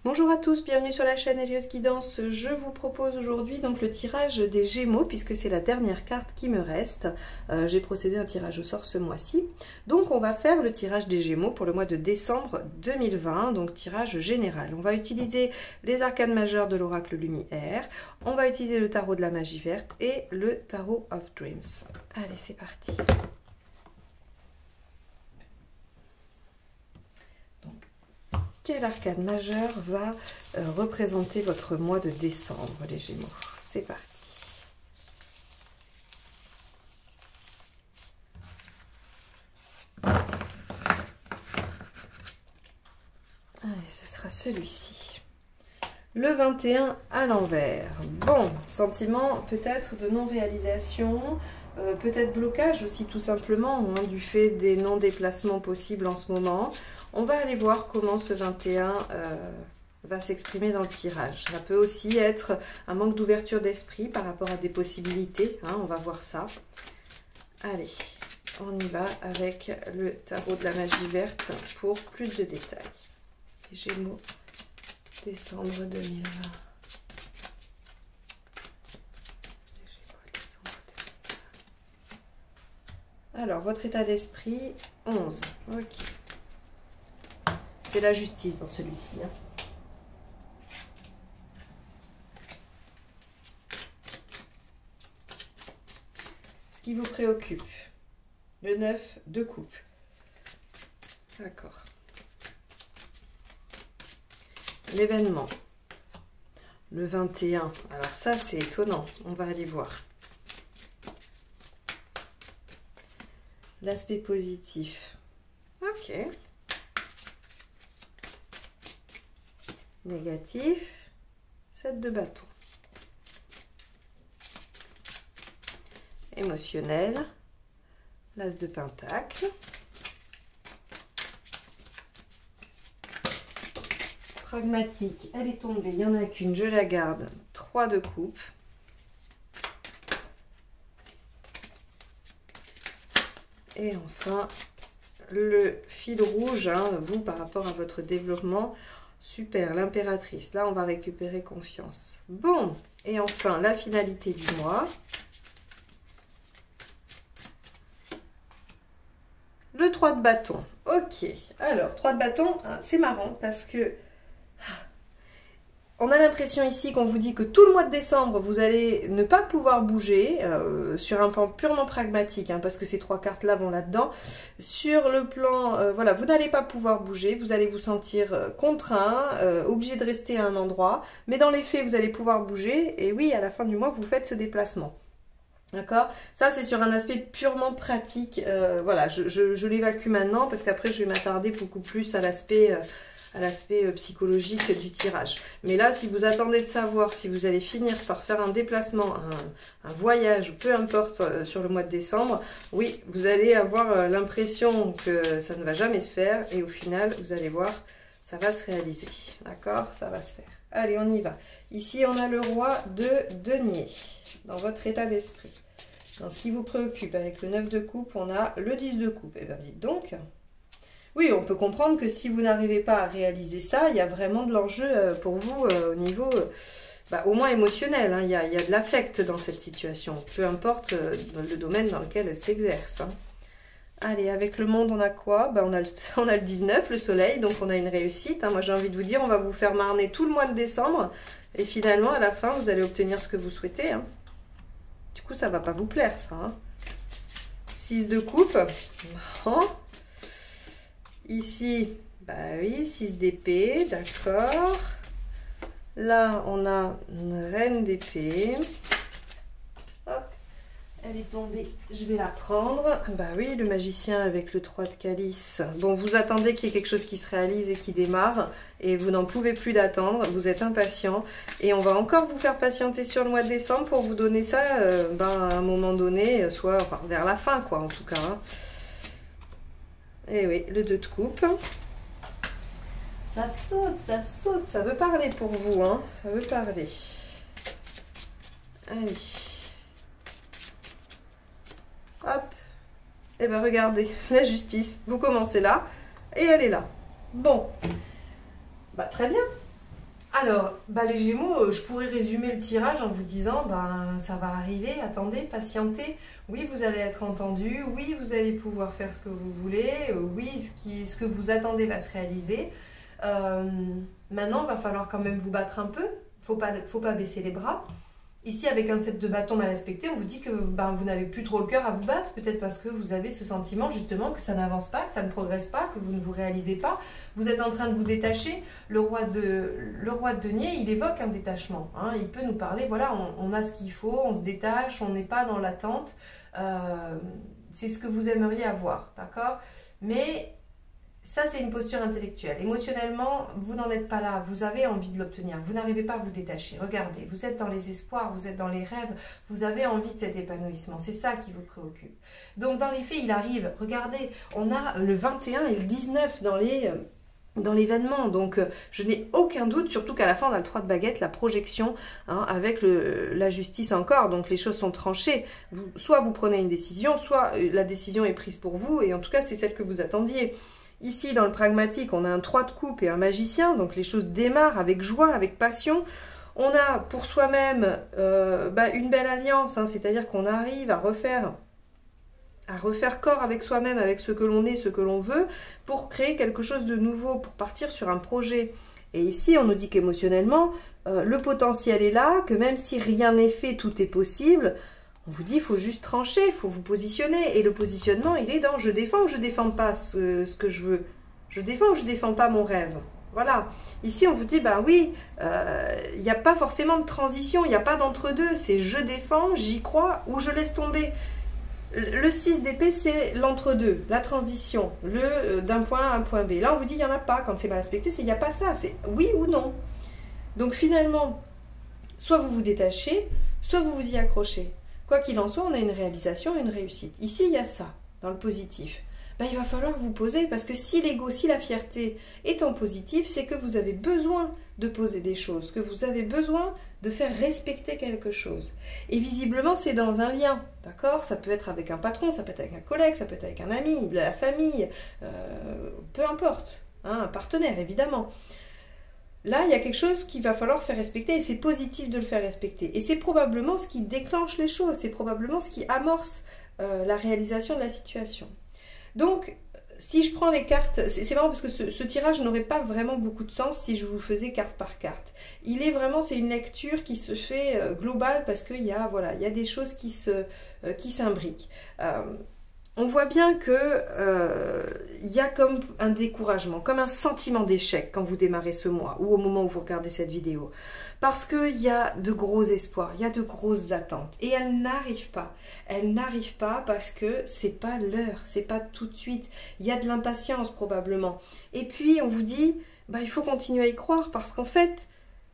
Bonjour à tous, bienvenue sur la chaîne Elios Guidance. Je vous propose aujourd'hui donc le tirage des Gémeaux puisque c'est la dernière carte qui me reste. J'ai procédé à un tirage au sort ce mois-ci. Donc on va faire le tirage des Gémeaux pour le mois de décembre 2020, donc tirage général. On va utiliser les arcanes majeures de l'oracle Lumière, on va utiliser le tarot de la magie verte et le tarot of Dreams. Allez, c'est parti. Quel arcane majeur va représenter votre mois de décembre, les Gémeaux? C'est parti. Allez, ce sera celui-ci. Le 21 à l'envers. Bon, sentiment peut-être de non-réalisation, peut-être blocage aussi tout simplement, hein, du fait des non-déplacements possibles en ce moment. On va aller voir comment ce 21 va s'exprimer dans le tirage. Ça peut aussi être un manque d'ouverture d'esprit par rapport à des possibilités, hein, on va voir ça. Allez, on y va avec le tarot de la magie verte pour plus de détails. Les Gémeaux, décembre 2020. Alors, votre état d'esprit, 11. Ok. C'est la justice dans celui-ci. Hein. Ce qui vous préoccupe. Le 9 de coupe. D'accord. L'événement. Le 21. Alors ça, c'est étonnant. On va aller voir. L'aspect positif. Ok. Négatif. 7 de bâton. Émotionnel. L'as de pentacle. Pragmatique. Elle est tombée. Il n'y en a qu'une. Je la garde. 3 de coupe. Et enfin, le fil rouge, hein, vous, par rapport à votre développement, super, l'impératrice. Là, on va récupérer confiance. Bon, et enfin, la finalité du mois. Le 3 de bâton. Ok, alors, 3 de bâton, c'est marrant parce que on a l'impression ici qu'on vous dit que tout le mois de décembre, vous allez ne pas pouvoir bouger sur un plan purement pragmatique, hein, parce que ces 3 cartes-là vont là-dedans. Sur le plan, voilà, vous n'allez pas pouvoir bouger, vous allez vous sentir contraint, obligé de rester à un endroit. Mais dans les faits, vous allez pouvoir bouger. Et oui, à la fin du mois, vous faites ce déplacement. D'accord? Ça, c'est sur un aspect purement pratique. Voilà, je l'évacue maintenant parce qu'après, je vais m'attarder beaucoup plus à l'aspect psychologique du tirage. Mais là, si vous attendez de savoir si vous allez finir par faire un déplacement, un voyage, peu importe, sur le mois de décembre, oui, vous allez avoir l'impression que ça ne va jamais se faire et au final, vous allez voir, ça va se réaliser. D'accord? Ça va se faire. Allez, on y va. Ici, on a le roi de denier dans votre état d'esprit. Dans ce qui vous préoccupe, avec le 9 de coupe, on a le 10 de coupe. Eh bien, dites donc... Oui, on peut comprendre que si vous n'arrivez pas à réaliser ça, il y a vraiment de l'enjeu pour vous au niveau, au moins émotionnel. Hein. Il y a de l'affect dans cette situation, peu importe dans le domaine dans lequel elle s'exerce. Hein. Allez, avec le monde, on a quoi? On a le 19, le soleil, donc on a une réussite. Hein. Moi, j'ai envie de vous dire, on va vous faire marner tout le mois de décembre. Et finalement, à la fin, vous allez obtenir ce que vous souhaitez. Hein. Du coup, ça ne va pas vous plaire, ça. Hein. 6 de coupe. Marrant. Ici, bah oui, 6 d'épée, d'accord. Là, on a une reine d'épée. Hop, elle est tombée, je vais la prendre. Bah oui, le magicien avec le 3 de calice. Bon, vous attendez qu'il y ait quelque chose qui se réalise et qui démarre. Et vous n'en pouvez plus d'attendre, vous êtes impatient. Et on va encore vous faire patienter sur le mois de décembre pour vous donner ça à un moment donné, soit vers la fin, quoi, en tout cas. Hein. Et oui, le 2 de coupe. Ça saute, ça veut parler pour vous, hein. Ça veut parler. Allez. Hop. Et bien regardez, la justice. Vous commencez là et elle est là. Bon. Bah très bien. Alors, les Gémeaux, je pourrais résumer le tirage en vous disant, ça va arriver, attendez, patientez. Oui, vous allez être entendu, oui, vous allez pouvoir faire ce que vous voulez, oui, ce que vous attendez va se réaliser. Maintenant, il va falloir quand même vous battre un peu, faut pas baisser les bras. Ici, avec un 7 de bâton mal respecté, on vous dit que vous n'avez plus trop le cœur à vous battre, peut-être parce que vous avez ce sentiment justement que ça n'avance pas, que ça ne progresse pas, que vous ne vous réalisez pas. Vous êtes en train de vous détacher. Le roi de denier, il évoque un détachement. Hein. Il peut nous parler, voilà, on a ce qu'il faut, on se détache, on n'est pas dans l'attente. C'est ce que vous aimeriez avoir, d'accord? Mais ça, c'est une posture intellectuelle. Émotionnellement, vous n'en êtes pas là. Vous avez envie de l'obtenir. Vous n'arrivez pas à vous détacher. Regardez, vous êtes dans les espoirs, vous êtes dans les rêves. Vous avez envie de cet épanouissement. C'est ça qui vous préoccupe. Donc, dans les faits, il arrive. Regardez, on a le 21 et le 19 dans l'événement. Donc, je n'ai aucun doute, surtout qu'à la fin, on a le 3 de baguette, la projection, hein, avec la justice encore. Donc, les choses sont tranchées. Soit vous prenez une décision, soit la décision est prise pour vous. Et en tout cas, c'est celle que vous attendiez. Ici, dans le pragmatique, on a un 3 de coupe et un magicien, donc les choses démarrent avec joie, avec passion. On a pour soi-même une belle alliance, hein, c'est-à-dire qu'on arrive à refaire corps avec soi-même, avec ce que l'on est, ce que l'on veut, pour créer quelque chose de nouveau, pour partir sur un projet. Et ici, on nous dit qu'émotionnellement, le potentiel est là, que même si rien n'est fait, tout est possible. On vous dit, il faut juste trancher, il faut vous positionner. Et le positionnement, il est dans je défends ou je ne défends pas ce que je veux. Je défends ou je ne défends pas mon rêve. Voilà. Ici, on vous dit, oui, il n'y a pas forcément de transition, il n'y a pas d'entre-deux. C'est je défends, j'y crois ou je laisse tomber. Le 6 d'épée, c'est l'entre-deux, la transition, d'un point A à un point B. Là, on vous dit, il n'y en a pas. Quand c'est mal respecté, il n'y a pas ça. C'est oui ou non. Donc, finalement, soit vous vous détachez, soit vous vous y accrochez. Quoi qu'il en soit, on a une réalisation, une réussite. Ici, il y a ça, dans le positif. Il va falloir vous poser, parce que si l'ego, si la fierté est en positif, c'est que vous avez besoin de poser des choses, que vous avez besoin de faire respecter quelque chose. Et visiblement, c'est dans un lien, d'accord? Ça peut être avec un patron, ça peut être avec un collègue, ça peut être avec un ami, de la famille, peu importe, hein, un partenaire, évidemment. Là, il y a quelque chose qu'il va falloir faire respecter et c'est positif de le faire respecter. Et c'est probablement ce qui déclenche les choses, c'est probablement ce qui amorce la réalisation de la situation. Donc, si je prends les cartes, c'est marrant parce que ce tirage n'aurait pas vraiment beaucoup de sens si je vous faisais carte par carte. C'est une lecture qui se fait globale parce qu'il y a, il y a des choses qui s'imbriquent. On voit bien que il y a comme un découragement, comme un sentiment d'échec quand vous démarrez ce mois ou au moment où vous regardez cette vidéo. Parce qu'il y a de gros espoirs, il y a de grosses attentes. Et elles n'arrivent pas. Elles n'arrivent pas parce que c'est pas l'heure, c'est pas tout de suite. Il y a de l'impatience probablement. Et puis on vous dit, il faut continuer à y croire parce qu'en fait,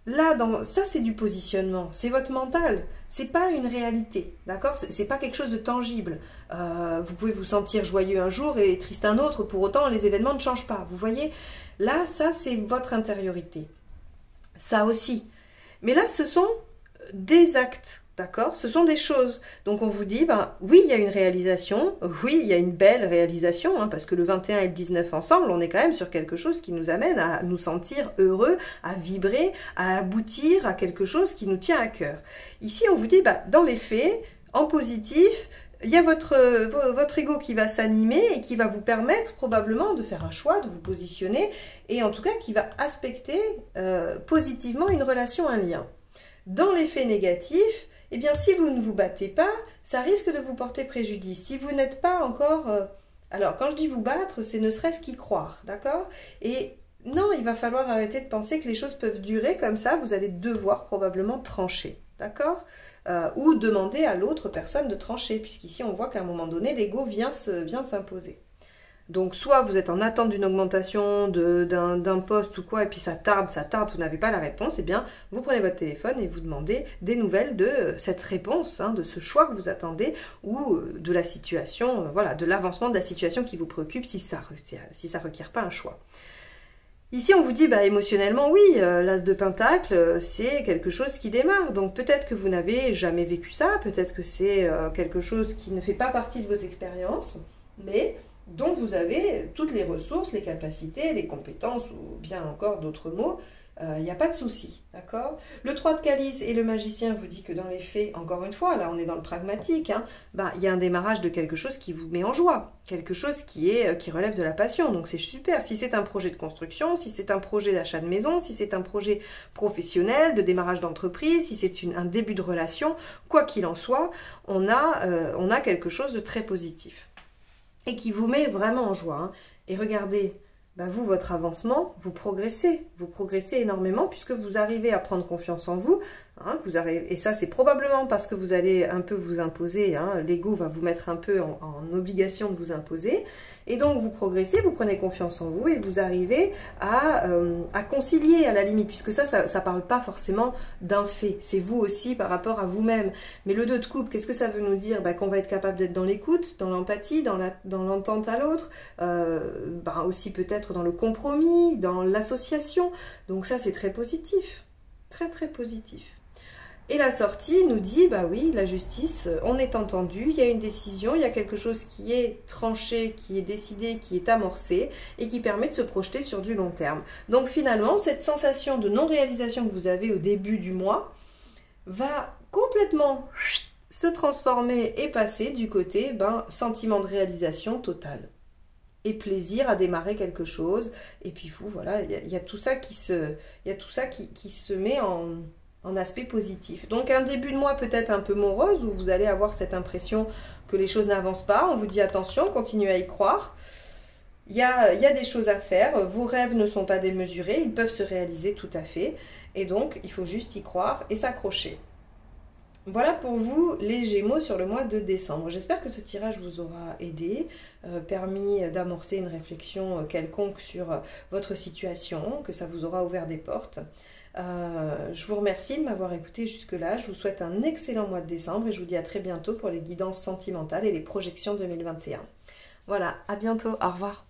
là, ça c'est du positionnement, c'est votre mental, c'est pas une réalité, d'accord? C'est pas quelque chose de tangible. Vous pouvez vous sentir joyeux un jour et triste un autre, pour autant les événements ne changent pas, vous voyez? Là, ça c'est votre intériorité, ça aussi. Mais là, ce sont des actes, d'accord? Ce sont des choses. Donc on vous dit, oui, il y a une réalisation, oui, il y a une belle réalisation, hein, parce que le 21 et le 19 ensemble, on est quand même sur quelque chose qui nous amène à nous sentir heureux, à vibrer, à aboutir à quelque chose qui nous tient à cœur. Ici, on vous dit, dans les faits, en positif, il y a votre ego qui va s'animer et qui va vous permettre probablement de faire un choix, de vous positionner, et en tout cas qui va aspecter positivement une relation, un lien. Dans les faits négatifs, eh bien, si vous ne vous battez pas, ça risque de vous porter préjudice. Si vous n'êtes pas encore... Alors, quand je dis vous battre, c'est ne serait-ce qu'y croire, d'accord? Et non, il va falloir arrêter de penser que les choses peuvent durer comme ça. Vous allez devoir probablement trancher, d'accord? Ou demander à l'autre personne de trancher, puisqu'ici, on voit qu'à un moment donné, l'ego vient s'imposer. Donc, soit vous êtes en attente d'une augmentation, d'un poste ou quoi, et puis ça tarde, vous n'avez pas la réponse, eh bien, vous prenez votre téléphone et vous demandez des nouvelles de cette réponse, hein, de ce choix que vous attendez, ou de la situation, voilà, de l'avancement de la situation qui vous préoccupe, si ça requiert pas un choix. Ici, on vous dit, émotionnellement, oui, l'as de pentacle, c'est quelque chose qui démarre. Donc, peut-être que vous n'avez jamais vécu ça, peut-être que c'est quelque chose qui ne fait pas partie de vos expériences, mais dont vous avez toutes les ressources, les capacités, les compétences, ou bien encore d'autres mots, il n'y a pas de souci, d'accord? Le 3 de calice et le magicien vous dit que dans les faits, encore une fois, là on est dans le pragmatique, hein, bah, il y a un démarrage de quelque chose qui vous met en joie, quelque chose qui relève de la passion, donc c'est super. Si c'est un projet de construction, si c'est un projet d'achat de maison, si c'est un projet professionnel, de démarrage d'entreprise, si c'est un début de relation, quoi qu'il en soit, on a quelque chose de très positif et qui vous met vraiment en joie, hein. Et regardez, bah vous, votre avancement, vous progressez énormément puisque vous arrivez à prendre confiance en vous, hein, et ça c'est probablement parce que vous allez un peu vous imposer, hein, l'ego va vous mettre un peu en obligation de vous imposer, et donc vous progressez, vous prenez confiance en vous et vous arrivez à concilier à la limite, puisque ça parle pas forcément d'un fait, c'est vous aussi par rapport à vous-même. Mais le 2 de coupe, qu'est-ce que ça veut nous dire? Bah, qu'on va être capable d'être dans l'écoute, dans l'empathie, dans l'entente à l'autre, bah, aussi peut-être dans le compromis, dans l'association. Donc ça c'est très positif, très très positif. Et la sortie nous dit, bah oui, la justice, on est entendu, il y a une décision, il y a quelque chose qui est tranché, qui est décidé, qui est amorcé et qui permet de se projeter sur du long terme. Donc finalement, cette sensation de non-réalisation que vous avez au début du mois va complètement se transformer et passer du côté sentiment de réalisation totale. Et plaisir à démarrer quelque chose. Et puis vous, voilà, il y a tout ça qui se met en aspect positif. Donc un début de mois peut-être un peu morose, où vous allez avoir cette impression que les choses n'avancent pas. On vous dit attention, continuez à y croire. Il y a des choses à faire. Vos rêves ne sont pas démesurés, ils peuvent se réaliser tout à fait. Et donc, il faut juste y croire et s'accrocher. Voilà pour vous les Gémeaux sur le mois de décembre. J'espère que ce tirage vous aura aidé, permis d'amorcer une réflexion quelconque sur votre situation, que ça vous aura ouvert des portes. Je vous remercie de m'avoir écouté jusque-là. Je vous souhaite un excellent mois de décembre et je vous dis à très bientôt pour les guidances sentimentales et les projections 2021. Voilà, à bientôt, au revoir.